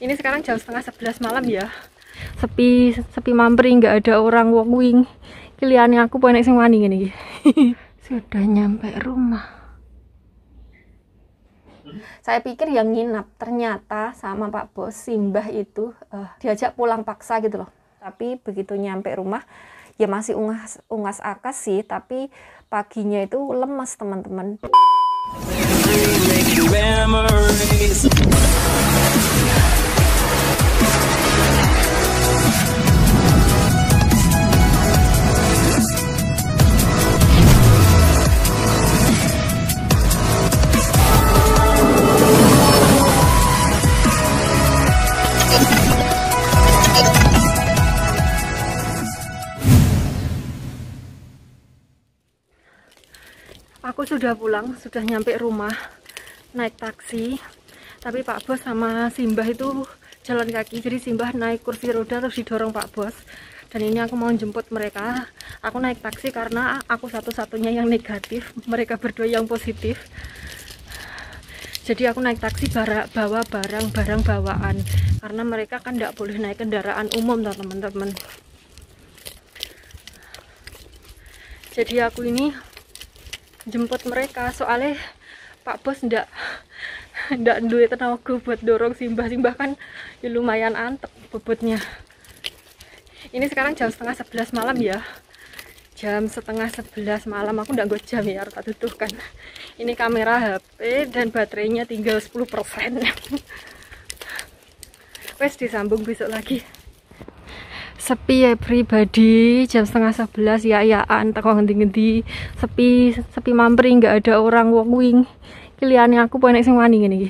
Ini sekarang jam setengah 11 malam ya. Sepi mampri, nggak ada orang wong wing. Kiliane aku pengen sing wani ngene iki. Sudah nyampe rumah. Saya pikir yang nginap, ternyata sama Pak Bos Simbah itu diajak pulang paksa gitu loh. Tapi begitu nyampe rumah ya masih ungas akas sih, tapi paginya itu lemes teman-teman. Aku sudah pulang, sudah nyampe rumah, naik taksi. Tapi Pak Bos sama Simbah itu jalan kaki, jadi Simbah naik kursi roda terus didorong Pak Bos. Dan ini aku mau jemput mereka. Aku naik taksi karena aku satu-satunya yang negatif, mereka berdua yang positif. Jadi aku naik taksi bawa barang bawaan, karena mereka kan tidak boleh naik kendaraan umum teman-teman. Jadi aku ini jemput mereka, soalnya Pak Bos ndak duit tenaga buat dorong Simbah kan ya lumayan antep bobotnya. Ini sekarang jam setengah 11 malam ya. Jam setengah 11 malam, aku ndak nggo jam ya, harus tak tutuhkan. Ini kamera HP dan baterainya tinggal 10%. Wes disambung besok lagi. Sepi ya pribadi, jam setengah 11 ya-yaan teko ngendi-ngendi. Sepi mampri, nggak ada orang wong wing. Kiliane aku pengen sing wani ngene iki.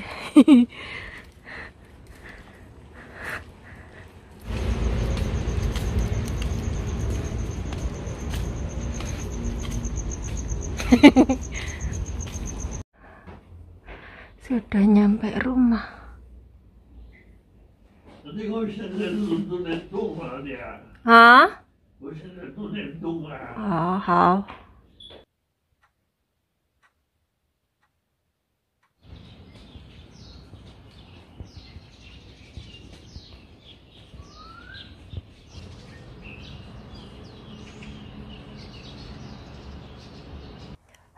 Sudah nyampe rumah. 那个现在都能动了的，啊？我现在都能动了。好。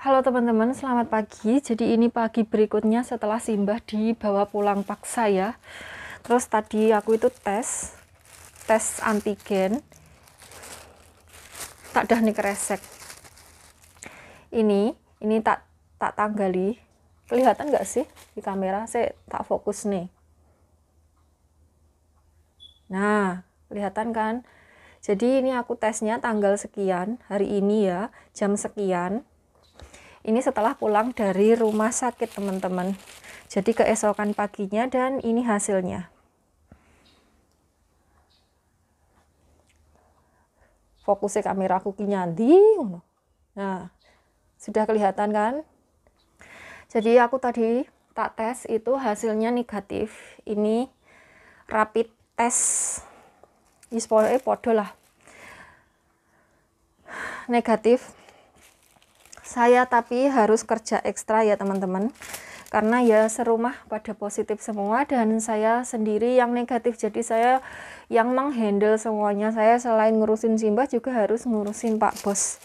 Halo teman-teman, selamat pagi. Jadi ini pagi berikutnya setelah Simbah dibawa pulang paksa ya. Terus tadi aku itu tes antigen, tak dah nih kresek. Ini tak tanggali. Kelihatan nggak sih di kamera? Saya tak fokus nih. Nah, kelihatan kan? Jadi ini aku tesnya tanggal sekian, hari ini ya, jam sekian. Ini setelah pulang dari rumah sakit teman-teman. Jadi keesokan paginya, dan ini hasilnya. Fokusnya kamera aku kinyandi. Nah, sudah kelihatan kan? Jadi aku tadi tak tes itu hasilnya negatif. Ini rapid test. Pokoknya podo lah. Negatif. Saya tapi harus kerja ekstra ya teman-teman. Karena ya serumah pada positif semua dan saya sendiri yang negatif, jadi saya yang menghandle semuanya. Saya selain ngurusin Simbah juga harus ngurusin Pak Bos.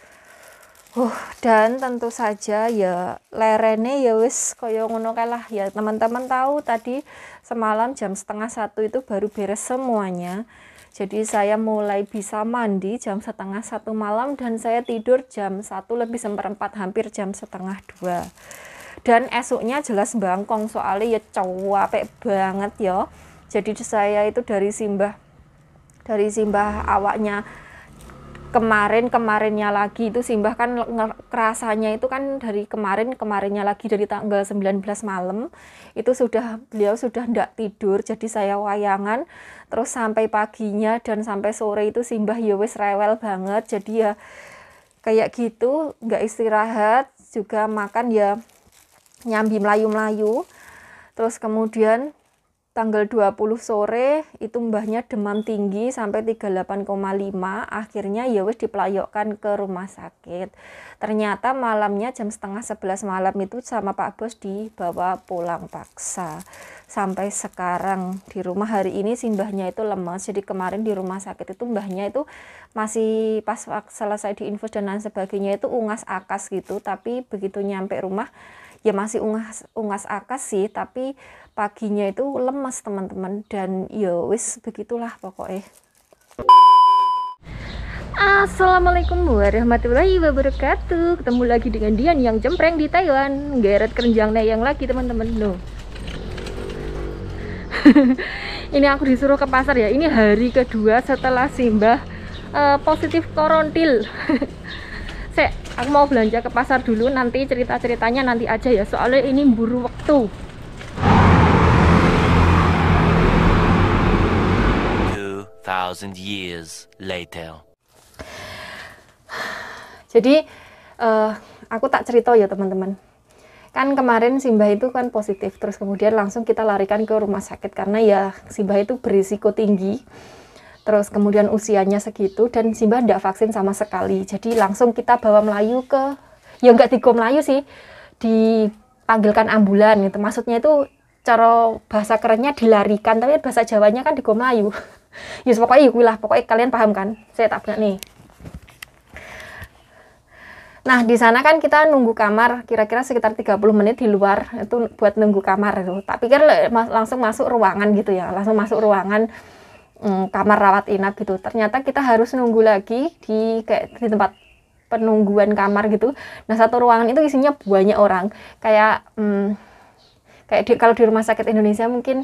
Dan tentu saja ya lerene ya wis kaya ngono kae lah ya teman-teman tahu, tadi semalam jam setengah 1 itu baru beres semuanya. Jadi saya mulai bisa mandi jam setengah 1 malam dan saya tidur jam 1 lebih seperempat, hampir jam setengah 2. Dan esoknya jelas bangkong soalnya ya capek banget ya. Jadi saya itu dari Simbah awaknya kemarinnya lagi itu Simbah kan kerasanya itu kan dari kemarinnya lagi, dari tanggal 19 malam itu beliau sudah ndak tidur. Jadi saya wayangan terus sampai paginya dan sampai sore itu Simbah ya wis rewel banget. Jadi ya kayak gitu, nggak istirahat, juga makan ya nyambi melayu-melayu. Terus kemudian tanggal 20 sore itu mbahnya demam tinggi sampai 38,5. Akhirnya ya wis diplayokkan ke rumah sakit. Ternyata malamnya jam setengah 11 malam itu sama Pak Bos dibawa pulang paksa. Sampai sekarang di rumah hari ini si mbahnya itu lemas. Jadi kemarin di rumah sakit itu mbahnya itu masih pas selesai diinfus dan lain sebagainya itu ungas akas gitu. Tapi begitu nyampe rumah ya masih ungas akas sih, tapi paginya itu lemes teman-teman, dan ya wis begitulah pokoknya. Assalamualaikum warahmatullahi wabarakatuh. Ketemu lagi dengan Dian yang jempreng di Taiwan. Geret kerenjang yang lagi teman-teman loh. Ini aku disuruh ke pasar ya. Ini hari kedua setelah Simbah positif korontil. Aku mau belanja ke pasar dulu, nanti cerita-ceritanya nanti aja ya, soalnya ini buru waktu. 2000 years later. Jadi aku tak cerita ya teman-teman. Kan kemarin Simbah itu kan positif, terus kemudian langsung kita larikan ke rumah sakit karena ya Simbah itu berisiko tinggi. Terus kemudian usianya segitu dan Simbah tidak vaksin sama sekali. Jadi langsung kita bawa Melayu ke, ya nggak digo Melayu sih, dipanggilkan ambulan gitu. Maksudnya itu cara bahasa kerennya dilarikan, tapi bahasa Jawanya kan digo Melayu. Ya pokoknya ikulah, pokoknya kalian paham kan? Saya tak benar nih. Nah di sana kan kita nunggu kamar kira-kira sekitar 30 menit di luar itu buat nunggu kamar itu. Tak pikir langsung masuk ruangan gitu ya, langsung masuk ruangan kamar rawat inap gitu. Ternyata kita harus nunggu lagi di tempat penungguan kamar gitu. Nah satu ruangan itu isinya banyak orang. Kayak kalau di rumah sakit Indonesia mungkin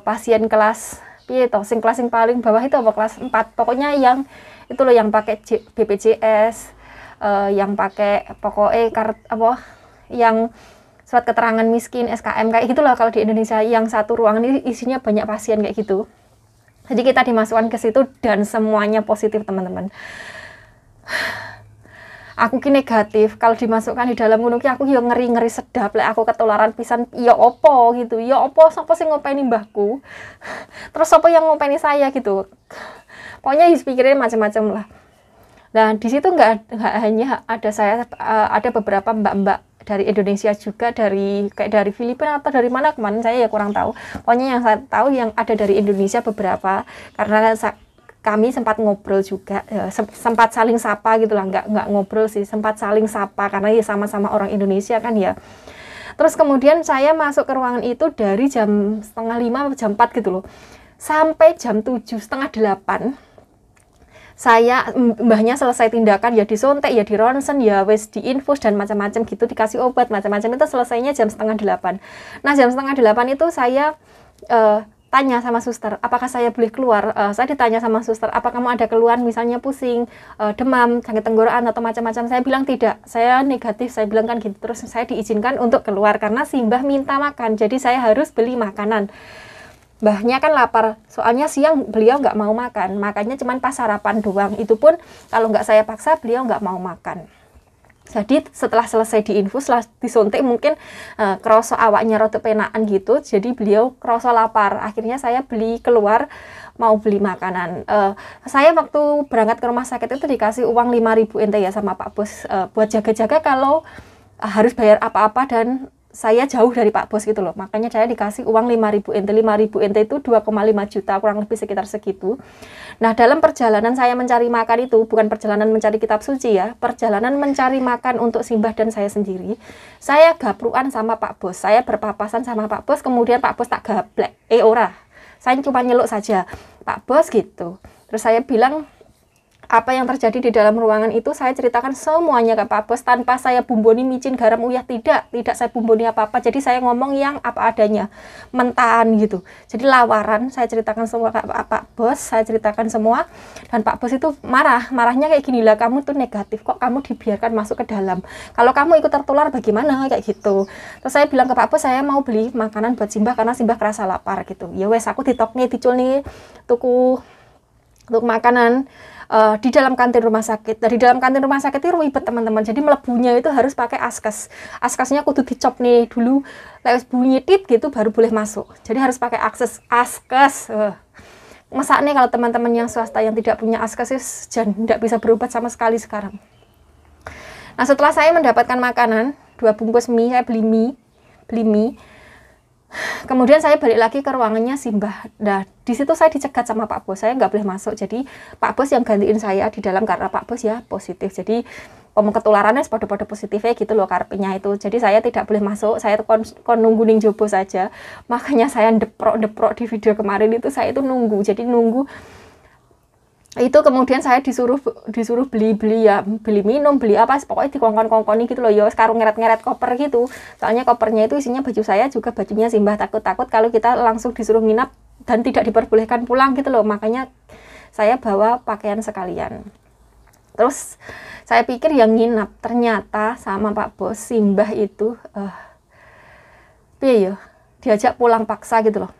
pasien kelas sing kelas yang paling bawah itu apa kelas 4. Pokoknya yang itu loh yang pakai BPJS, yang pakai pokoknya yang surat keterangan miskin, SKM kayak gitulah kalau di Indonesia. Yang satu ruangan ini isinya banyak pasien kayak gitu. Jadi kita dimasukkan ke situ dan semuanya positif teman-teman. Aku ki negatif, kalau dimasukkan di dalam gunung ki aku yo ngeri-ngeri sedap, lek aku ketularan pisan ya opo gitu. Ya opo sapa sing ngopeni mbahku? Terus sapa yang ngopeni saya gitu. Pokoknya pikirin macam-macam lah. Dan di situ nggak hanya ada saya, ada beberapa mbak-mbak dari Indonesia juga, kayak dari Filipina atau dari mana kemarin saya ya kurang tahu. Pokoknya yang saya tahu yang ada dari Indonesia beberapa, karena kami sempat ngobrol juga, sempat saling sapa gitu lah, nggak ngobrol sih, sempat saling sapa karena ya sama-sama orang Indonesia kan ya. Terus kemudian saya masuk ke ruangan itu dari jam 5:30 jam 4 gitu loh, sampai jam 7:30 mbahnya selesai tindakan ya disontek ya di ronsen ya wes diinfus dan macam-macam gitu, dikasih obat macam-macam, itu selesainya jam 7:30. Nah jam 7:30 itu saya tanya sama suster apakah saya boleh keluar. Saya ditanya sama suster apa kamu ada keluhan misalnya pusing, demam, sakit tenggorokan atau macam-macam. Saya bilang tidak, saya negatif, saya bilang kan gitu. Terus saya diizinkan untuk keluar karena si mbah minta makan, jadi saya harus beli makanan. Mbahnya kan lapar, soalnya siang beliau nggak mau makan, makannya cuma pas sarapan doang. Itu pun kalau nggak saya paksa, beliau nggak mau makan. Jadi setelah selesai diinfus, disuntik mungkin kerasa awaknya rada penaan gitu, jadi beliau kerasa lapar. Akhirnya saya beli keluar, mau beli makanan. Saya waktu berangkat ke rumah sakit itu dikasih uang 5.000 ente ya sama Pak Bos, buat jaga-jaga kalau harus bayar apa-apa dan saya jauh dari Pak Bos gitu loh, makanya saya dikasih uang 5.000 ente. 5.000 ente itu 2,5 juta, kurang lebih sekitar segitu. Nah dalam perjalanan saya mencari makan itu, bukan perjalanan mencari kitab suci ya, perjalanan mencari makan untuk Simbah dan saya sendiri, saya gapruan sama Pak Bos, saya berpapasan sama Pak Bos, kemudian Pak Bos tak gablek, ora, saya cuma nyeluk saja, Pak Bos gitu. Terus saya bilang apa yang terjadi di dalam ruangan itu saya ceritakan semuanya ke Pak Bos tanpa saya bumboni micin garam uyah, tidak saya bumboni apa-apa. Jadi saya ngomong yang apa adanya, mentahan gitu. Jadi lawaran saya ceritakan semua ke Pak Bos, saya ceritakan semua, dan Pak Bos itu marahnya kayak gini lah, kamu tuh negatif kok kamu dibiarkan masuk ke dalam, kalau kamu ikut tertular bagaimana, kayak gitu. Terus saya bilang ke Pak Bos saya mau beli makanan buat Simbah karena Simbah kerasa lapar gitu. Ya wes aku ditokne dicul nih tuku untuk makanan di dalam kantin rumah sakit. Nah, di dalam kantin rumah sakit itu ribet teman-teman. Jadi melebunya itu harus pakai askes. Askesnya kudu dicop nih dulu, lewat bunyi tit gitu baru boleh masuk. Jadi harus pakai askes. Masa nih kalau teman-teman yang swasta yang tidak punya askes tidak bisa berobat sama sekali sekarang. Nah, setelah saya mendapatkan makanan 2 bungkus mie, saya beli mie. Kemudian saya balik lagi ke ruangannya Simbah. Nah, di situ saya dicegat sama Pak Bos. Saya nggak boleh masuk. Jadi Pak Bos yang gantiin saya di dalam karena Pak Bos ya positif. Jadi ketularannya pada positifnya gitu loh karpenya itu. Jadi saya tidak boleh masuk. Saya nunggu ning jopo saja. Makanya saya deprok di video kemarin itu saya itu nunggu. Jadi nunggu itu kemudian saya disuruh beli minum, beli apa pokoknya dikongkon-kongkoni gitu loh ya, sekarang ngeret-ngeret koper gitu. Soalnya kopernya itu isinya baju saya juga bajunya Simbah, takut kalau kita langsung disuruh nginap dan tidak diperbolehkan pulang gitu loh. Makanya saya bawa pakaian sekalian. Terus saya pikir yang nginap, ternyata sama Pak Bos Simbah itu diajak pulang paksa gitu loh.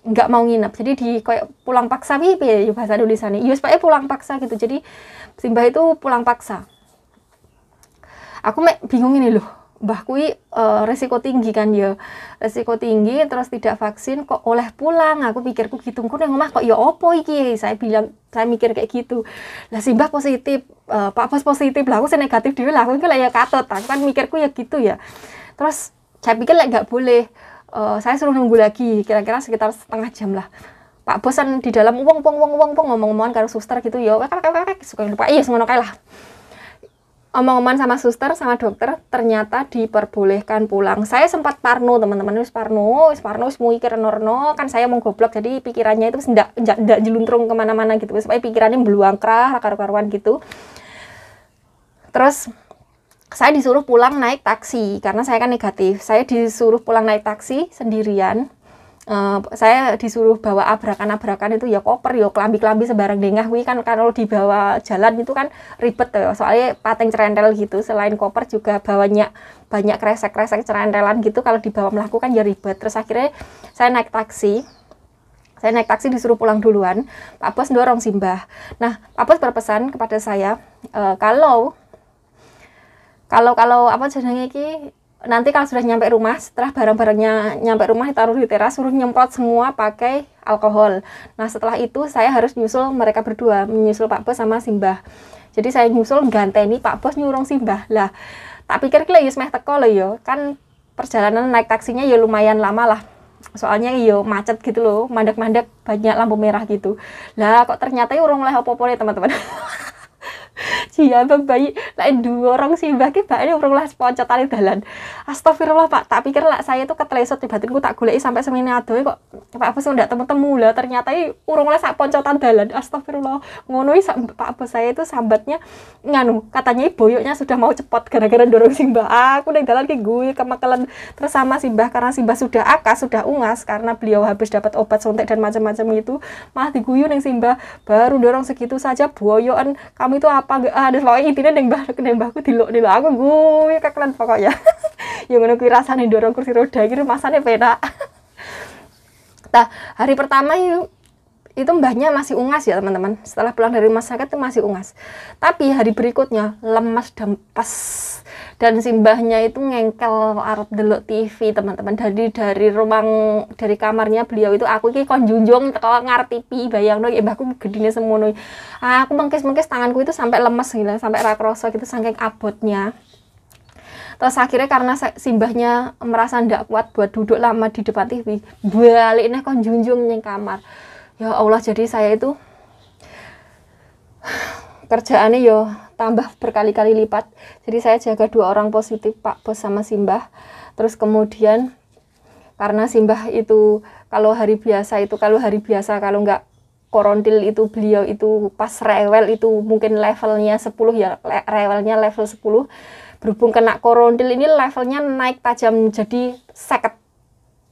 Nggak mau nginep, jadi kayak pulang paksa ya bahasa Indonesia nih, supaya pulang paksa gitu. Jadi Simbah itu pulang paksa. Aku bingung ini loh, mbah kui resiko tinggi kan ya, resiko tinggi terus tidak vaksin kok oleh pulang. Aku pikirku gitu, kok yang ngomah kok ya opo iki, saya mikir kayak gitu. Lah Simbah positif, Pak Bos positif, lah aku negatif dulu lah, aku lah ya katut. Aku kan mikirku ya gitu ya. Terus saya pikir nggak boleh. Saya suruh nunggu lagi kira-kira sekitar setengah jam lah. Pak Bos kan di dalam wong ngomong-ngomongan karo suster gitu ya. Suka lupa ngono kae lah. Omong-omongan sama suster sama dokter ternyata diperbolehkan pulang. Saya sempat parno teman-teman, wis parno mau mikir norno kan saya mau goblok, jadi pikirannya itu ndak jeluntrung kemana-mana gitu. Supaya pikirannya beluang kerah karu-karuan gitu. Terus saya disuruh pulang naik taksi karena saya kan negatif. Saya disuruh pulang naik taksi sendirian. Saya disuruh bawa abrakan-abrakan itu ya koper ya kelambi-kelambi sembarang dengah kuwi kan kalau dibawa jalan itu kan ribet ya. Soalnya pateng cerentel gitu. Selain koper juga bawanya banyak kresek-kresek cerentelan gitu, kalau dibawa melakukan ya ribet. Terus akhirnya saya naik taksi. Disuruh pulang duluan. Pak Bos dorong Simbah. Nah, Pak Bos berpesan kepada saya kalau apa jenenge iki nanti kalau sudah nyampe rumah, setelah barang-barangnya nyampe rumah ditaruh di teras, suruh nyemprot semua pakai alkohol. Nah, setelah itu saya harus nyusul mereka berdua, menyusul Pak Bos sama Simbah. Jadi saya nyusul ganteni Pak Bos nyurung Simbah. Lah, tak pikir ki ya meh teko lho ya. Kan perjalanan naik taksinya ya lumayan lama lah. Soalnya yo macet gitu loh, mandek-mandek banyak lampu merah gitu. Lah kok ternyata urung oleh apa-apa nih teman-teman. Iya, bayi lain 2 orang Simbah ki bakane urung lah poncotan dalan. Astagfirullah Pak, tak pikir lah saya itu ketelesot di batinku tak goleki sampai semene adohe kok Pak Bos ndak temu-temu lah, ternyata urung lah sak poncotan dalan. Astagfirullah. Ngono Pak Bos saya itu sambatnya katanya boyoknya sudah mau cepot gara-gara dorong Simbah. Aku ning dalan ki gue kemakelan terus sama Simbah karena Simbah sudah akas, sudah ungas karena beliau habis dapat obat suntik dan macam-macam itu, malah diguyu ning Simbah. Baru dorong segitu saja boyokan, kamu itu apa enggak ada pokoknya intinya mbahku dilok aku gue kekelan pokoknya. Yang ngono kuwi rasane dorong kursi roda iki masane penak. Nah, hari pertama itu mbahnya masih ungas ya teman-teman. Setelah pulang dari rumah sakit itu masih ungas. Tapi hari berikutnya lemas dan pas. Dan Simbahnya itu ngengkel arep delok TV teman-teman. Dari kamarnya beliau itu aku iki kon junjung teko ngarep TV, bayangno ya mbahku gedine semono. Aku mengkis-mengkis tanganku itu sampai lemes gitu, sampai ra kroso gitu saking abotnya. Terus akhirnya karena Simbahnya merasa ndak kuat buat duduk lama di depan TV, baliknya kon junjung ning kamar. Ya Allah, jadi saya itu kerjaannya yo tambah berkali-kali lipat. Jadi saya jaga 2 orang positif, Pak Bos sama Simbah. Terus kemudian karena Simbah itu kalau hari biasa kalau nggak korontil itu beliau itu pas rewel itu mungkin levelnya 10 ya, rewelnya level 10. Berhubung kena korontil ini levelnya naik tajam jadi 50.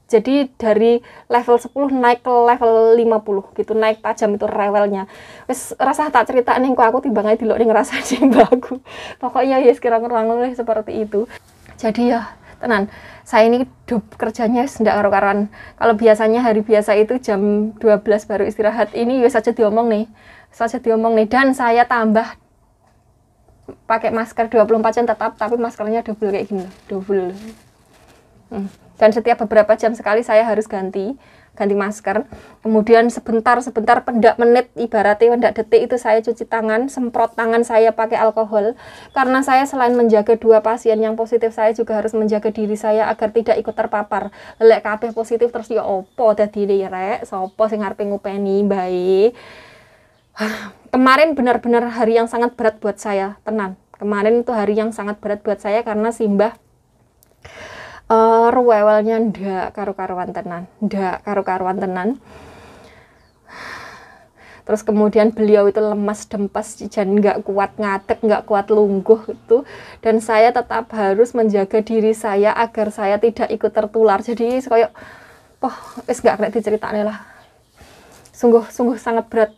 Jadi dari level 10 naik ke level 50 gitu, naik tajam itu rewelnya. Wis rasa tak ceritain kok aku timbangnya dilok ning ngrasani mbakku. Pokoknya ya sekira-kira seperti itu. Jadi ya tenan. Saya ini kerjanya ndak karo-karuan. Kalau biasanya hari biasa itu jam 12 baru istirahat, ini ya saja diomong nih. Dan saya tambah pakai masker 24 jam tetap, tapi maskernya double kayak gini, double. Dan setiap beberapa jam sekali saya harus ganti masker. Kemudian sebentar pendak menit, ibaratnya pendak detik itu saya cuci tangan, semprot tangan saya pakai alkohol. Karena saya selain menjaga 2 pasien yang positif, saya juga harus menjaga diri saya agar tidak ikut terpapar. Lelek kabeh positif terus ya opo dadine rek, sapa sing arepe ngupeni bae. Kemarin benar-benar hari yang sangat berat buat saya, tenan. Kemarin itu hari yang sangat berat buat saya karena Simbah ruwewelnya ndak karu-karuan tenan. Terus kemudian beliau itu lemas dempes dan nggak kuat ngadeg, nggak kuat lungguh itu, dan saya tetap harus menjaga diri saya agar saya tidak ikut tertular. Jadi kayak wis nggak kena diceritain lah, sungguh sangat berat.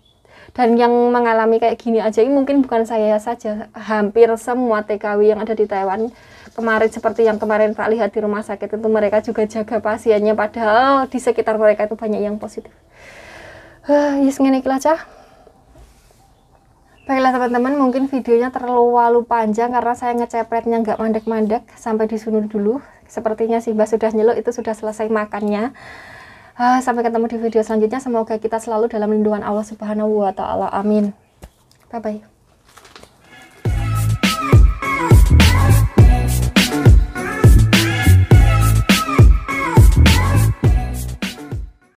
Dan yang mengalami kayak gini aja ini mungkin bukan saya saja, hampir semua TKW yang ada di Taiwan kemarin, seperti yang kemarin Pak lihat di rumah sakit itu, mereka juga jaga pasiennya padahal di sekitar mereka itu banyak yang positif. Yes, ngene iki lah cah. Baiklah teman-teman, mungkin videonya terlalu panjang karena saya ngecepretnya nggak mandek-mandek. Sampai di sini dulu. Sepertinya Simbah sudah nyeluk, itu sudah selesai makannya. Sampai ketemu di video selanjutnya. Semoga kita selalu dalam lindungan Allah Subhanahu wa Ta'ala. Amin. Bye bye.